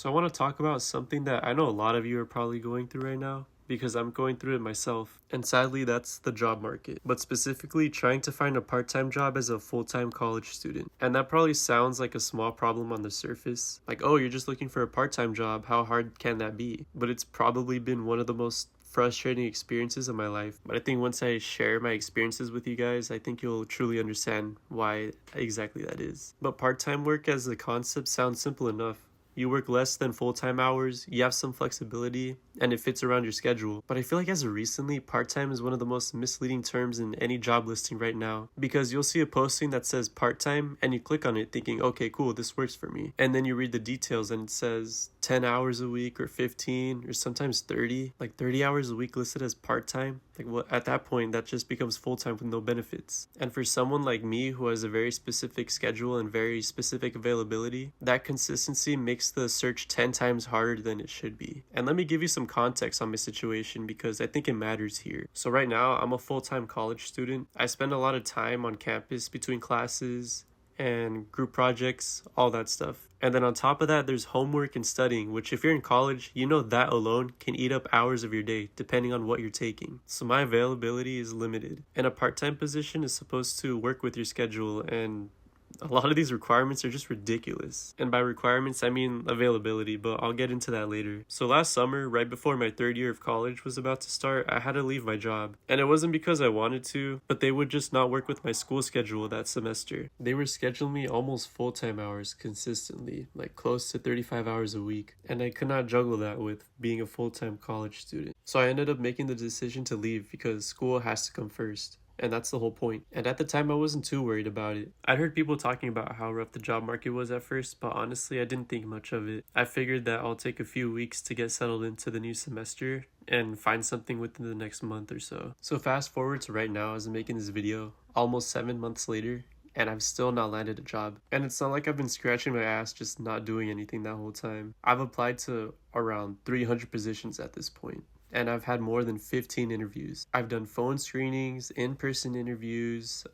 So I want to talk about something that I know a lot of you are probably going through right now because I'm going through it myself. And sadly, that's the job market, but specifically trying to find a part-time job as a full-time college student. And that probably sounds like a small problem on the surface. Like, oh, you're just looking for a part-time job. How hard can that be? But it's probably been one of the most frustrating experiences of my life. But I think once I share my experiences with you guys, I think you'll truly understand why exactly that is. But part-time work as a concept sounds simple enough. You work less than full-time hours, you have some flexibility, and it fits around your schedule. But I feel like as of recently, part-time is one of the most misleading terms in any job listing right now. Because you'll see a posting that says part-time, and you click on it thinking, okay, cool, this works for me. And then you read the details and it says 10 hours a week or 15 or sometimes 30. Like 30 hours a week listed as part-time. Like, well, at that point, that just becomes full-time with no benefits. And for someone like me who has a very specific schedule and very specific availability, that consistency makes the search 10 times harder than it should be. And let me give you some context on my situation because I think it matters here. So right now, I'm a full-time college student. I spend a lot of time on campus between classes and group projects, all that stuff. And then on top of that, there's homework and studying, which if you're in college, you know that alone can eat up hours of your day, depending on what you're taking. So my availability is limited. And a part-time position is supposed to work with your schedule, and a lot of these requirements are just ridiculous. And by requirements, I mean availability, but I'll get into that later. So last summer, right before my third year of college was about to start, I had to leave my job. And it wasn't because I wanted to, but they would just not work with my school schedule that semester. They were scheduling me almost full-time hours consistently, like close to 35 hours a week. And I could not juggle that with being a full-time college student. So I ended up making the decision to leave because school has to come first. And that's the whole point. And at the time, I wasn't too worried about it. I'd heard people talking about how rough the job market was at first, but honestly, I didn't think much of it. I figured that I'll take a few weeks to get settled into the new semester and find something within the next month or so. So fast forward to right now as I'm making this video, almost 7 months later, and I've still not landed a job. And it's not like I've been scratching my ass just not doing anything that whole time. I've applied to around 300 positions at this point. And I've had more than 15 interviews. I've done phone screenings, in-person interviews,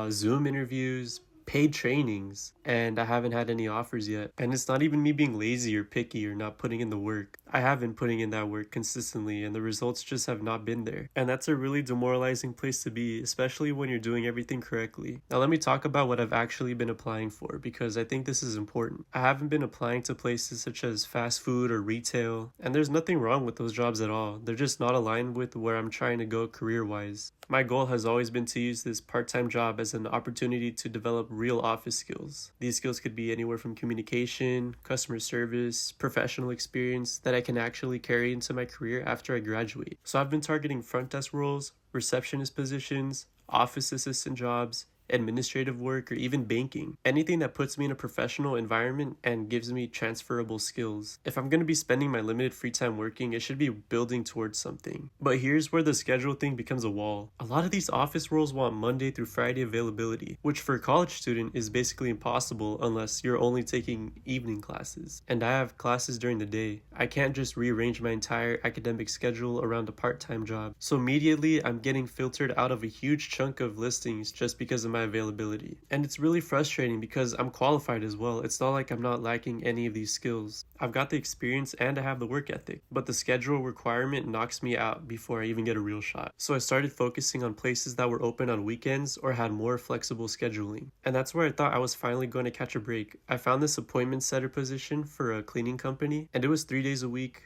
Zoom interviews, paid trainings, and I haven't had any offers yet. And it's not even me being lazy or picky or not putting in the work. I have been putting in that work consistently, and the results just have not been there. And that's a really demoralizing place to be, especially when you're doing everything correctly. Now let me talk about what I've actually been applying for, because I think this is important. I haven't been applying to places such as fast food or retail, and there's nothing wrong with those jobs at all. They're just not aligned with where I'm trying to go career-wise. My goal has always been to use this part-time job as an opportunity to develop real office skills. These skills could be anywhere from communication, customer service, professional experience that I can actually carry into my career after I graduate. So I've been targeting front desk roles, receptionist positions, office assistant jobs, administrative work, or even banking. Anything that puts me in a professional environment and gives me transferable skills. If I'm going to be spending my limited free time working, it should be building towards something. But here's where the schedule thing becomes a wall. A lot of these office roles want Monday through Friday availability, which for a college student is basically impossible unless you're only taking evening classes. And I have classes during the day. I can't just rearrange my entire academic schedule around a part-time job. So immediately I'm getting filtered out of a huge chunk of listings just because of my availability. And it's really frustrating because I'm qualified as well. It's not like I'm not lacking any of these skills. I've got the experience and I have the work ethic, but the schedule requirement knocks me out before I even get a real shot. So I started focusing on places that were open on weekends or had more flexible scheduling. And that's where I thought I was finally going to catch a break. I found this appointment setter position for a cleaning company, and it was 3 days a week,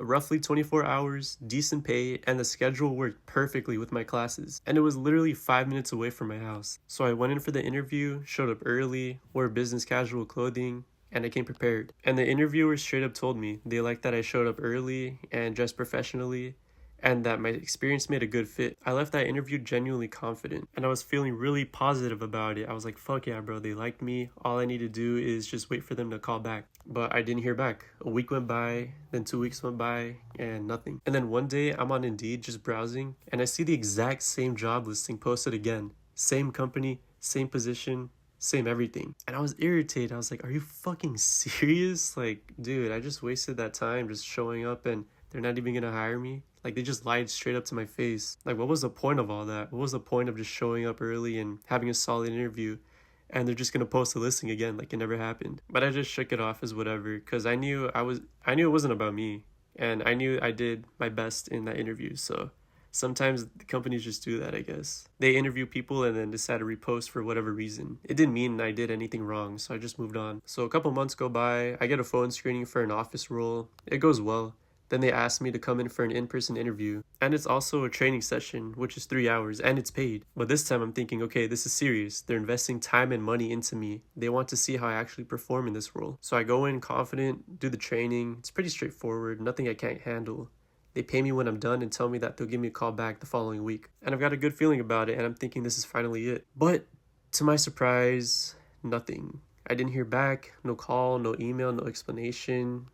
roughly 24 hours, decent pay, and the schedule worked perfectly with my classes. And it was literally 5 minutes away from my house. So I went in for the interview, showed up early, wore business casual clothing, and I came prepared. And the interviewer straight up told me they liked that I showed up early and dressed professionally, and that my experience made a good fit. I left that interview genuinely confident, and I was feeling really positive about it. I was like, fuck yeah, bro, they liked me. All I need to do is just wait for them to call back. But I didn't hear back. A week went by, then 2 weeks went by, and nothing. And then one day, I'm on Indeed just browsing, and I see the exact same job listing posted again. Same company, same position, same everything. And I was irritated. I was like, are you fucking serious? Like, dude, I just wasted that time just showing up and they're not even gonna hire me? Like, they just lied straight up to my face. Like, what was the point of all that? What was the point of just showing up early and having a solid interview and they're just gonna post a listing again like it never happened. But I just shook it off as whatever because I knew it wasn't about me, and I knew I did my best in that interview. So sometimes the companies just do that, I guess. They interview people and then decide to repost for whatever reason. It didn't mean I did anything wrong, so I just moved on. So a couple months go by, I get a phone screening for an office role. It goes well. Then they ask me to come in for an in-person interview. And it's also a training session, which is 3 hours, and it's paid. But this time I'm thinking, okay, this is serious. They're investing time and money into me. They want to see how I actually perform in this role. So I go in confident, do the training. It's pretty straightforward, nothing I can't handle. They pay me when I'm done and tell me that they'll give me a call back the following week. And I've got a good feeling about it, and I'm thinking this is finally it. But to my surprise, nothing. I didn't hear back, no call, no email, no explanation.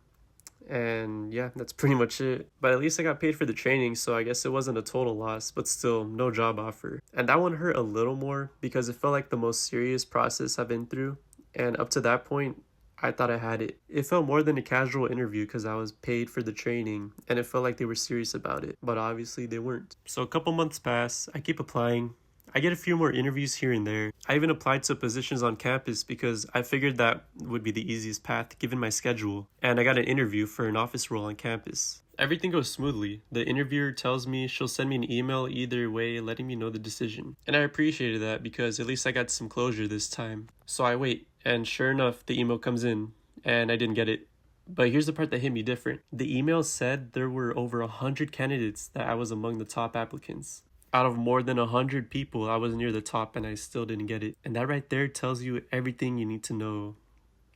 And yeah, that's pretty much it. But at least I got paid for the training, so I guess it wasn't a total loss, but still, no job offer. And that one hurt a little more because it felt like the most serious process I've been through. And up to that point, I thought I had it. It felt more than a casual interview because I was paid for the training, and it felt like they were serious about it. But obviously they weren't. So a couple months pass, I keep applying. I get a few more interviews here and there. I even applied to positions on campus because I figured that would be the easiest path given my schedule. And I got an interview for an office role on campus. Everything goes smoothly. The interviewer tells me she'll send me an email either way, letting me know the decision. And I appreciated that because at least I got some closure this time. So I wait, and sure enough, the email comes in, and I didn't get it. But here's the part that hit me different. The email said there were over 100 candidates that I was among the top applicants. Out of more than 100 people, I was near the top and I still didn't get it. And that right there tells you everything you need to know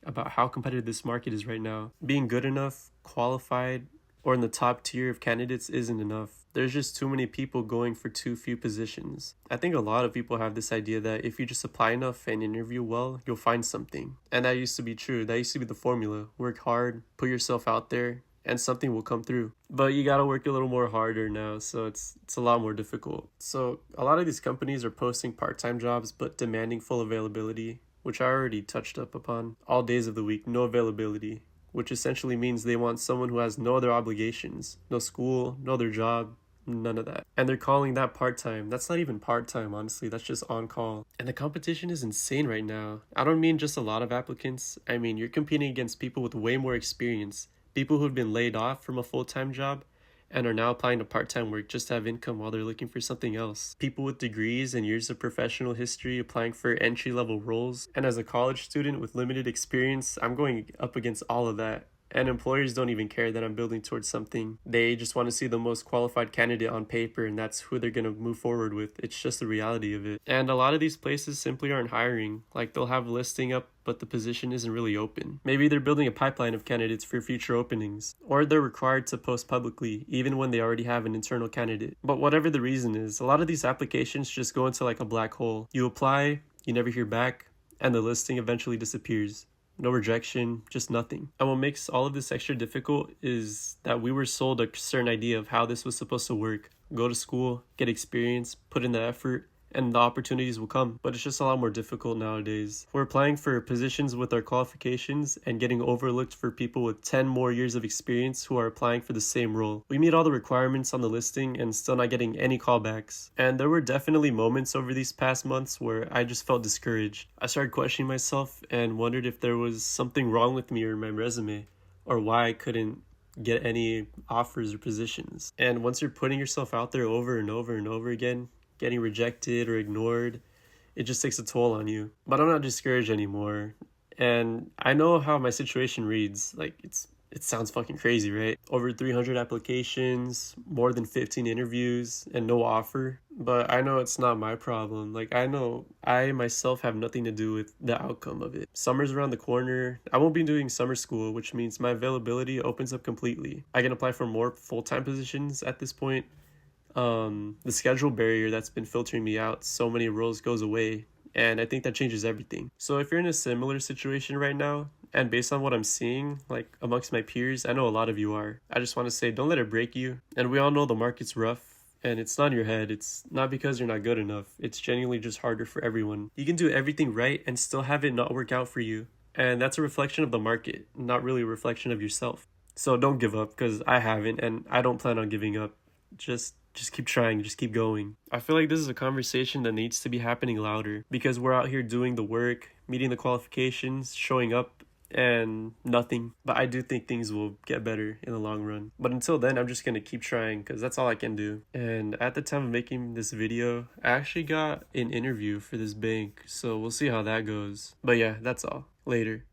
about how competitive this market is right now. Being good enough, qualified, or in the top tier of candidates isn't enough. There's just too many people going for too few positions. I think a lot of people have this idea that if you just apply enough and interview well, you'll find something. And that used to be true. That used to be the formula. Work hard, put yourself out there, and something will come through. But you gotta work a little more harder now, so it's a lot more difficult. So a lot of these companies are posting part-time jobs but demanding full availability, which I already touched up upon. All days of the week, no availability, which essentially means they want someone who has no other obligations, no school, no other job, none of that. And they're calling that part-time. That's not even part-time, honestly. That's just on call. And the competition is insane right now. I don't mean just a lot of applicants. I mean, you're competing against people with way more experience. People who've been laid off from a full-time job and are now applying to part-time work just to have income while they're looking for something else. People with degrees and years of professional history applying for entry-level roles. And as a college student with limited experience, I'm going up against all of that. And employers don't even care that I'm building towards something. They just want to see the most qualified candidate on paper, and that's who they're going to move forward with. It's just the reality of it. And a lot of these places simply aren't hiring. Like, they'll have a listing up, but the position isn't really open. Maybe they're building a pipeline of candidates for future openings. Or they're required to post publicly, even when they already have an internal candidate. But whatever the reason is, a lot of these applications just go into like a black hole. You apply, you never hear back, and the listing eventually disappears. No rejection, just nothing. And what makes all of this extra difficult is that we were sold a certain idea of how this was supposed to work. Go to school, get experience, put in the effort, and the opportunities will come. But it's just a lot more difficult nowadays. We're applying for positions with our qualifications and getting overlooked for people with 10 more years of experience who are applying for the same role. We meet all the requirements on the listing and still not getting any callbacks. And there were definitely moments over these past months where I just felt discouraged. I started questioning myself and wondered if there was something wrong with me or my resume, or why I couldn't get any offers or positions. And once you're putting yourself out there over and over and over again, getting rejected or ignored, it just takes a toll on you. But I'm not discouraged anymore. And I know how my situation reads. Like, it sounds fucking crazy, right? Over 300 applications, more than 15 interviews, and no offer. But I know it's not my problem. Like, I know I myself have nothing to do with the outcome of it. Summer's around the corner. I won't be doing summer school, which means my availability opens up completely. I can apply for more full-time positions at this point. The schedule barrier that's been filtering me out so many roles goes away, and I think that changes everything. So if you're in a similar situation right now, and based on what I'm seeing, like amongst my peers, I know a lot of you are, I just want to say, don't let it break you. And we all know the market's rough, and it's not in your head. It's not because you're not good enough. It's genuinely just harder for everyone. You can do everything right and still have it not work out for you. And that's a reflection of the market, not really a reflection of yourself. So don't give up, because I haven't, and I don't plan on giving up. Just just keep trying, just keep going. I feel like this is a conversation that needs to be happening louder because we're out here doing the work, meeting the qualifications, showing up, and nothing. But I do think things will get better in the long run. But until then, I'm just gonna keep trying because that's all I can do. And at the time of making this video, I actually got an interview for this bank, so we'll see how that goes. But yeah, that's all. Later.